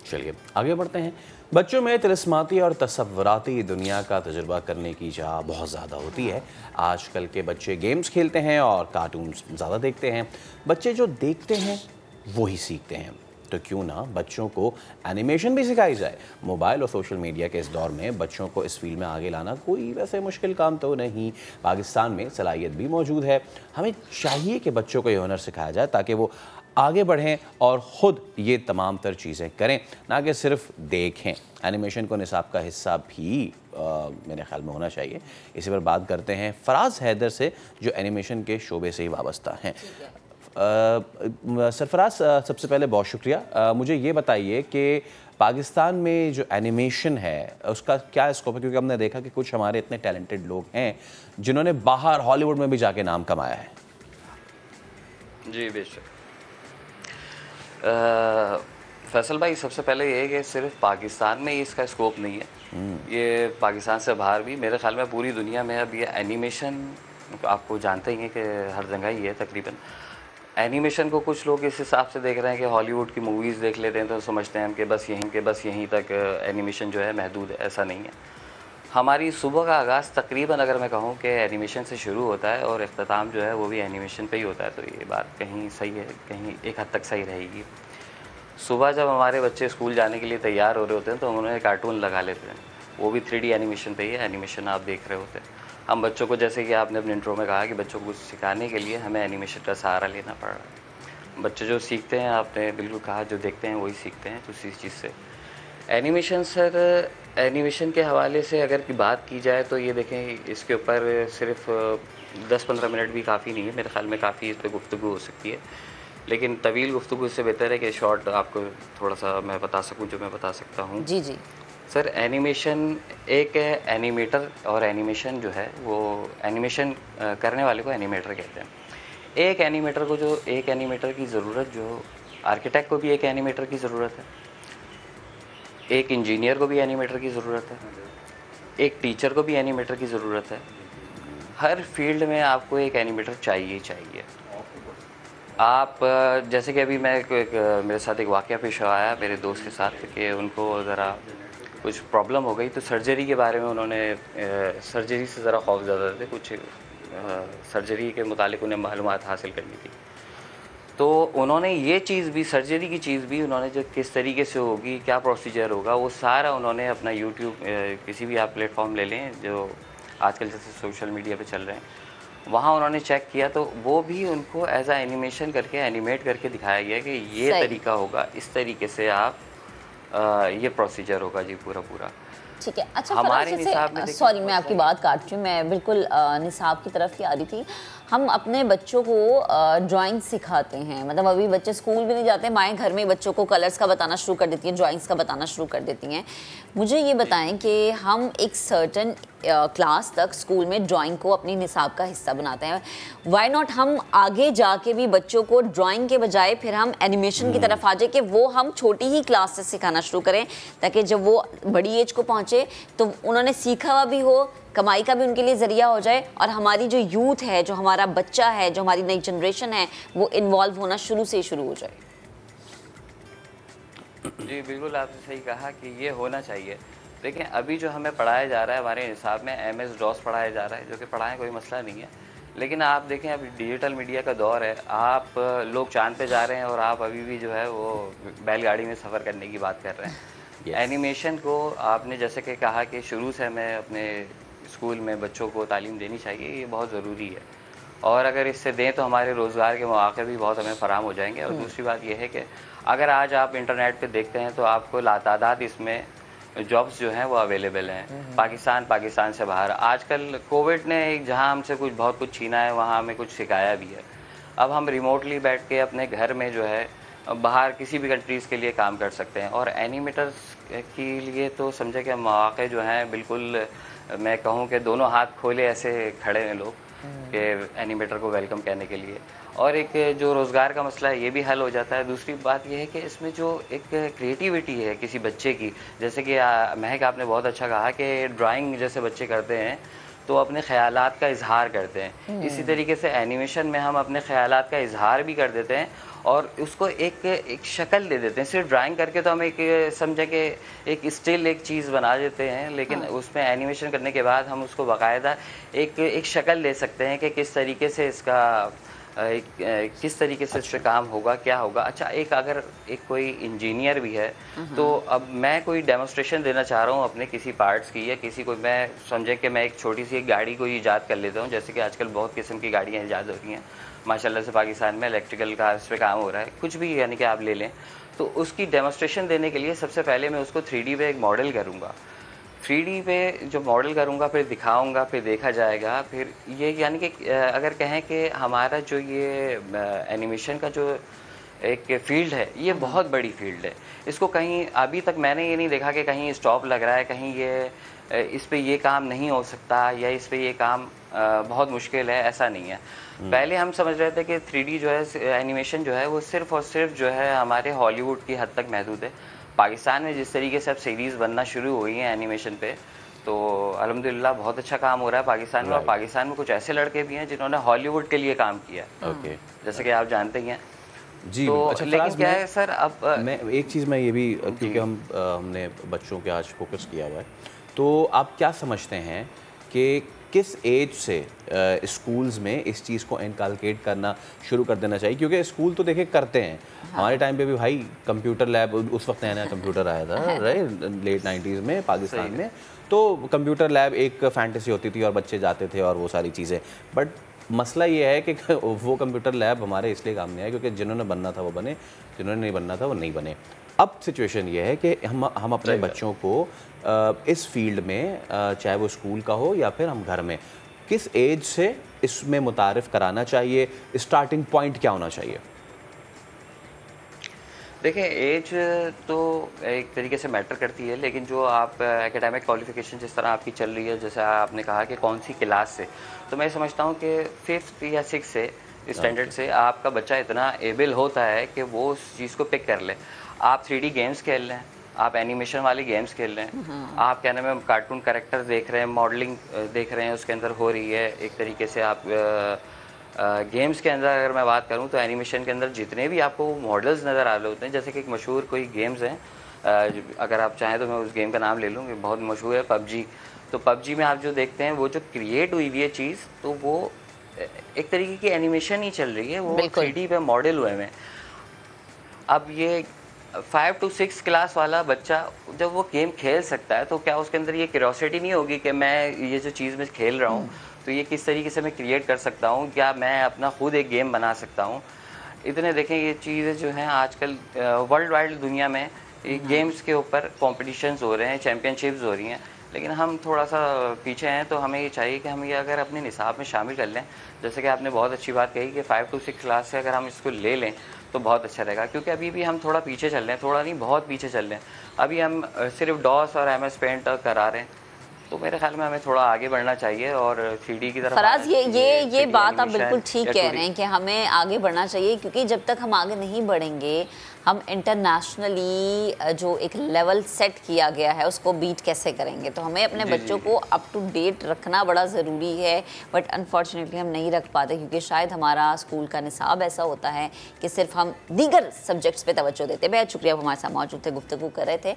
चलिए आगे बढ़ते हैं। बच्चों में तिलिस्माती और तसव्वुराती दुनिया का तजुर्बा करने की चाह बहुत ज़्यादा होती है। आजकल के बच्चे गेम्स खेलते हैं और कार्टून्स ज़्यादा देखते हैं। बच्चे जो देखते हैं वो ही सीखते हैं, तो क्यों ना बच्चों को एनिमेशन भी सिखाई जाए। मोबाइल और सोशल मीडिया के इस दौर में बच्चों को इस फील्ड में आगे लाना कोई वैसे मुश्किल काम तो नहीं। पाकिस्तान में सलाहियत भी मौजूद है। हमें चाहिए कि बच्चों को ये हुनर सिखाया जाए ताकि वो आगे बढ़ें और ख़ुद ये तमाम तर चीज़ें करें, ना कि सिर्फ देखें। एनिमेशन को निसाब का हिस्सा भी मेरे ख्याल में होना चाहिए। इसी पर बात करते हैं फराज हैदर से, जो एनिमेशन के शोबे से ही वाबस्ता हैं। सरफराज, सबसे पहले बहुत शुक्रिया। मुझे ये बताइए कि पाकिस्तान में जो एनिमेशन है उसका क्या स्कोप है, क्योंकि हमने देखा कि कुछ हमारे इतने टैलेंटेड लोग हैं जिन्होंने बाहर हॉलीवुड में भी जाके नाम कमाया है। जी बेशक। फैसल भाई, सबसे पहले ये है कि सिर्फ पाकिस्तान में ही इसका स्कोप नहीं है, ये पाकिस्तान से बाहर भी, मेरे ख्याल में पूरी दुनिया में अब ये एनिमेशन, आपको जानते ही हैं कि हर जगह ही है तकरीबन। एनिमेशन को कुछ लोग इस हिसाब से देख रहे हैं कि हॉलीवुड की मूवीज़ देख लेते हैं तो समझते हैं कि बस यहीं तक एनिमेशन जो है महदूद है। ऐसा नहीं है। हमारी सुबह का आगाज़ तकरीबन, अगर मैं कहूँ कि एनिमेशन से शुरू होता है और इख्तिताम जो है वो भी एनिमेशन पे ही होता है, तो ये बात कहीं सही है, कहीं एक हद तक सही रहेगी। सुबह जब हमारे बच्चे स्कूल जाने के लिए तैयार हो रहे होते हैं तो उन्हें कार्टून लगा लेते हैं, वो भी 3D एनिमेशन पे ही है, एनिमेशन आप देख रहे होते हैं। हम बच्चों को, जैसे कि आपने अपने इंट्रो में कहा कि बच्चों को कुछ सिखाने के लिए हमें एनिमेशन का सहारा लेना पड़ रहा है। बच्चे जो सीखते हैं, आपने बिल्कुल कहा, जो देखते हैं वही सीखते हैं, उसी चीज़ से। एनिमेशन सर, एनिमेशन के हवाले से अगर की बात की जाए तो ये देखें, इसके ऊपर सिर्फ 10-15 मिनट भी काफ़ी नहीं है, मेरे ख्याल में काफ़ी इस पर गुफ्तगू हो सकती है, लेकिन तवील गुफ्तगू इससे बेहतर है कि शॉर्ट आपको थोड़ा सा मैं बता सकूं जो मैं बता सकता हूं। जी जी सर, एनिमेशन एक है एनिमेटर, और एनिमेशन जो है वो एनिमेशन करने वाले को एनिमेटर कहते हैं। एक एनिमेटर की ज़रूरत, जो आर्किटेक्ट को भी एक एनिमेटर की ज़रूरत है, एक इंजीनियर को भी एनिमेटर की ज़रूरत है, एक टीचर को भी एनिमेटर की ज़रूरत है। हर फील्ड में आपको एक एनिमेटर चाहिए चाहिए। आप जैसे कि अभी मेरे साथ एक वाक़या पेश आया मेरे दोस्त के साथ कि उनको ज़रा कुछ प्रॉब्लम हो गई, तो सर्जरी के बारे में उन्होंने सर्जरी से ज़रा खौफज़दा थे, कुछ सर्जरी के मुतालिक उन्हें मालूमात हासिल करनी थी। तो उन्होंने ये चीज़ भी, सर्जरी की चीज़ भी उन्होंने, जो किस तरीके से होगी, क्या प्रोसीजर होगा, वो सारा उन्होंने अपना यूट्यूब, किसी भी आप प्लेटफॉर्म ले लें जो आजकल जैसे सोशल मीडिया पे चल रहे हैं, वहाँ उन्होंने चेक किया, तो वो भी उनको एज आ एनिमेशन करके, एनिमेट करके दिखाया गया कि ये तरीका होगा, इस तरीके से आप ये प्रोसीजर होगा जी पूरा। ठीक है। अच्छा, हमारे निसाब में, सॉरी मैं आपकी बात काट रही हूँ, मैं बिल्कुल निसाब की तरफ ही आ रही थी। हम अपने बच्चों को ड्राइंग सिखाते हैं, मतलब अभी बच्चे स्कूल भी नहीं जाते, माएँ घर में बच्चों को कलर्स का बताना शुरू कर देती हैं, ड्राइंग्स का बताना शुरू कर देती हैं। मुझे ये बताएं कि हम एक सर्टन क्लास तक स्कूल में ड्राइंग को अपनी निसाब का हिस्सा बनाते हैं, वाई नॉट हम आगे जाके भी बच्चों को ड्राइंग के बजाय फिर हम एनिमेशन की तरफ आ जाए कि वो हम छोटी ही क्लास से सिखाना शुरू करें, ताकि जब वो बड़ी एज को पहुँचे तो उन्होंने सीखा हुआ भी हो, कमाई का भी उनके लिए ज़रिया हो जाए, और हमारी जो यूथ है, जो हमारा बच्चा है, जो हमारी नई जनरेशन है, वो इन्वॉल्व होना शुरू से ही शुरू हो जाए। जी बिल्कुल, आपने सही कहा कि ये होना चाहिए। देखिए, अभी जो हमें पढ़ाया जा रहा है हमारे हिसाब में MS-DOS पढ़ाया जा रहा है, जो कि पढ़ाएं कोई मसला नहीं है, लेकिन आप देखें अभी डिजिटल मीडिया का दौर है, आप लोग चांद पे जा रहे हैं और आप अभी भी जो है वो बैलगाड़ी में सफ़र करने की बात कर रहे हैं। एनिमेशन को आपने जैसे कि कहा कि शुरू से हमें अपने स्कूल में बच्चों को तालीम देनी चाहिए, ये बहुत ज़रूरी है, और अगर इससे दें तो हमारे रोज़गार के मौके भी बहुत हमें फ़राहम हो जाएंगे। और दूसरी बात यह है कि अगर आज आप इंटरनेट पे देखते हैं तो आपको लातादाद इसमें जॉब्स जो हैं वो अवेलेबल हैं, पाकिस्तान से बाहर। आजकल कोविड ने जहां हमसे बहुत कुछ छीना है, वहां हमें कुछ सिखाया भी है। अब हम रिमोटली बैठ के अपने घर में जो है बाहर किसी भी कंट्रीज़ के लिए काम कर सकते हैं, और एनिमेटर्स के लिए तो समझे कि मौके जो हैं बिल्कुल, मैं कहूँ कि दोनों हाथ खोले ऐसे खड़े हैं लोग कि एनिमेटर को वेलकम कहने के लिए। और एक जो रोज़गार का मसला है ये भी हल हो जाता है। दूसरी बात ये है कि इसमें जो एक क्रिएटिविटी है किसी बच्चे की, जैसे कि महक आपने बहुत अच्छा कहा कि ड्राइंग जैसे बच्चे करते हैं, तो अपने ख़यालात का इजहार करते हैं। इसी तरीके से एनिमेशन में हम अपने ख़यालात का इजहार भी कर देते हैं और उसको एक शक्ल दे देते हैं। सिर्फ ड्राइंग करके तो हम एक समझे कि एक स्टिल एक चीज़ बना देते हैं, लेकिन उसमें एनिमेशन करने के बाद हम उसको बाकायदा एक शक्ल दे सकते हैं कि किस तरीके से इसका किस तरीके से इस पे काम होगा, क्या होगा। अच्छा, अगर एक कोई इंजीनियर भी है तो अब मैं कोई डेमोस्ट्रेशन देना चाह रहा हूँ अपने किसी पार्ट्स की, या किसी को मैं समझे कि मैं एक छोटी सी एक गाड़ी को ईजाद कर लेता हूँ, जैसे कि आजकल बहुत किस्म की गाड़ियाँ ईजाद हो रही हैं माशाल्लाह से। पाकिस्तान में इलेक्ट्रिकल कार्स पे काम हो रहा है, कुछ भी यानी कि आप ले लें। तो उसकी डेमोस्ट्रेशन देने के लिए सबसे पहले मैं उसको 3D पे एक मॉडल करूँगा। 3D पे जो मॉडल करूँगा, फिर दिखाऊँगा, फिर देखा जाएगा। फिर ये यानी कि अगर कहें कि हमारा जो ये एनिमेशन का जो एक फील्ड है, ये बहुत बड़ी फील्ड है। इसको कहीं अभी तक मैंने ये नहीं देखा कि कहीं स्टॉप लग रहा है, कहीं ये इस पे ये काम नहीं हो सकता या इस पे ये काम बहुत मुश्किल है, ऐसा नहीं है। पहले हम समझ रहे थे कि 3D जो है एनिमेशन जो है वो सिर्फ़ और सिर्फ जो है हमारे हॉलीवुड की हद तक महदूद है। पाकिस्तान में जिस तरीके से अब सीरीज़ बनना शुरू हुई हैं एनिमेशन पे, तो अल्हम्दुलिल्लाह बहुत अच्छा काम हो रहा है पाकिस्तान में। और पाकिस्तान में कुछ ऐसे लड़के भी हैं जिन्होंने हॉलीवुड के लिए काम किया है, जैसे कि आप जानते ही हैं जी। तो अच्छा, लेकिन क्या है सर, अब मैं एक चीज़ मैं ये भी, क्योंकि हमने बच्चों के आज फोकस किया हुआ है, तो आप क्या समझते हैं कि किस एज से स्कूल्स में इस चीज़ को इनकलकेट करना शुरू कर देना चाहिए? क्योंकि स्कूल तो देखिए करते हैं। हमारे टाइम पे भी भाई कंप्यूटर लैब, उस वक्त नया नया कंप्यूटर आया था, राइट, लेट 90s में पाकिस्तान में। तो कंप्यूटर लैब एक फैंटेसी होती थी और बच्चे जाते थे और वो सारी चीज़ें। बट मसला ये है कि वो कंप्यूटर लैब हमारे इसलिए काम नहीं आया क्योंकि जिन्होंने बनना था वो बने, जिन्होंने नहीं बनना था वो नहीं बने। अब सिचुएशन ये है कि हम अपने बच्चों को इस फील्ड में, चाहे वो स्कूल का हो या फिर हम घर में, किस एज से इसमें मुतारिफ़ कराना चाहिए? स्टार्टिंग पॉइंट क्या होना चाहिए? देखिए, एज तो एक तरीके से मैटर करती है, लेकिन जो आप एकेडमिक क्वालिफिकेशन जिस तरह आपकी चल रही है, जैसे आपने कहा कि कौन सी क्लास से, तो मैं समझता हूँ कि 5th या 6th से स्टैंडर्ड से आपका बच्चा इतना एबल होता है कि वो उस चीज़ को पिक कर ले। आप 3D गेम्स खेल लें, आप एनिमेशन वाली गेम्स खेल रहे हैं, आप क्या नाम है कार्टून कैरेक्टर देख रहे हैं, मॉडलिंग देख रहे हैं उसके अंदर हो रही है। एक तरीके से आप गेम्स के अंदर अगर मैं बात करूं तो एनिमेशन के अंदर जितने भी आपको मॉडल्स नज़र आ रहे होते हैं, जैसे कि एक मशहूर कोई गेम्स हैं, अगर आप चाहें तो मैं उस गेम का नाम ले लूँ, बहुत मशहूर है PUBG। तो PUBG में आप जो देखते हैं वो जो क्रिएट हुई हुई है चीज़, तो वो एक तरीके की एनिमेशन ही चल रही है, वो 3D पे मॉडल हुए हैं। अब ये 5 to 6 क्लास वाला बच्चा जब वो गेम खेल सकता है, तो क्या उसके अंदर ये क्यूरियोसिटी नहीं होगी कि मैं ये जो चीज़ मैं खेल रहा हूँ तो ये किस तरीके से मैं क्रिएट कर सकता हूँ, क्या मैं अपना खुद एक गेम बना सकता हूँ? इतने देखें ये चीज़ें जो हैं आजकल वर्ल्ड वाइड दुनिया में गेम्स के ऊपर कॉम्पिटिशन्स हो रहे हैं, चैम्पियनशिप्स हो रही हैं, लेकिन हम थोड़ा सा पीछे हैं। तो हमें ये चाहिए कि हम ये अगर अपने निसाब में शामिल कर लें, जैसे कि आपने बहुत अच्छी बात कही कि 5 to 6 क्लास से अगर हम इसको ले लें तो बहुत अच्छा रहेगा, क्योंकि अभी भी हम थोड़ा पीछे चल रहे हैं, थोड़ा नहीं बहुत पीछे चल रहे हैं। अभी हम सिर्फ DOS और MS Paint करा रहे हैं, तो मेरे ख्याल में हमें थोड़ा आगे बढ़ना चाहिए और 3D की तरफ। फराज, ये बात आप बिल्कुल ठीक कह रहे हैं कि हमें आगे बढ़ना चाहिए, क्योंकि जब तक हम आगे नहीं बढ़ेंगे हम इंटरनेशनली जो एक लेवल सेट किया गया है उसको बीट कैसे करेंगे? तो हमें अपने बच्चों को अप टू डेट रखना बड़ा ज़रूरी है, बट अनफॉर्चुनेटली हम नहीं रख पाते, क्योंकि शायद हमारा स्कूल का निसाब ऐसा होता है कि सिर्फ हम दीगर सब्जेक्ट्स पे तवज्जो देते हैं। बेहद शुक्रिया, आप हमारे साथ मौजूद थे, गुफ्तगू कर रहे थे।